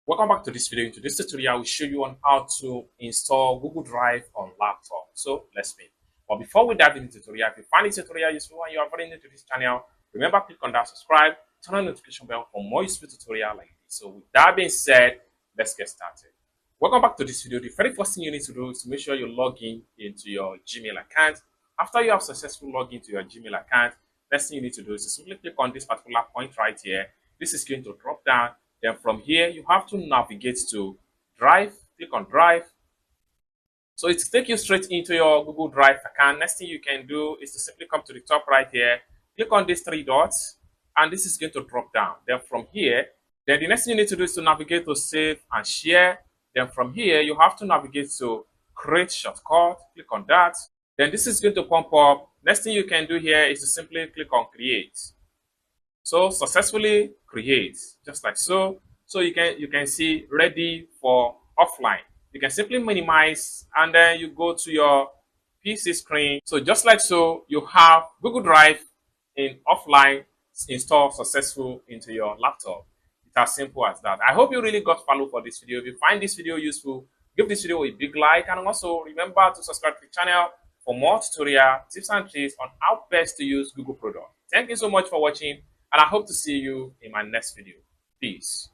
Welcome back to this video. In today's tutorial, we'll show you on how to install Google Drive on laptop. So let's begin. But before we dive into the tutorial, if you find this tutorial useful and you are very new to this channel, remember click on that subscribe, turn on the notification bell for more useful tutorial like this. So with that being said, let's get started. Welcome back to this video. The very first thing you need to do is to make sure you log in into your Gmail account. After you have successfully logged into your Gmail account, next thing you need to do is to simply click on this particular point right here. This is going to drop down. Then from here, you have to navigate to Drive. Click on Drive. So it will take you straight into your Google Drive account. Next thing you can do is to simply come to the top right here. Click on these three dots, and this is going to drop down. Then from here, then the next thing you need to do is to navigate to Save and Share. Then from here, you have to navigate to Create Shortcut. Click on that. Then this is going to pop up. Next thing you can do here is to simply click on Create. So successfully create, just like so. So you can see ready for offline. You can simply minimize and then you go to your PC screen. So just like so, you have Google Drive in offline installed successful into your laptop. It's as simple as that. I hope you really got value for this video. If you find this video useful, give this video a big like, and also remember to subscribe to the channel for more tutorial tips and tricks on how best to use Google product. Thank you so much for watching, and I hope to see you in my next video. Peace.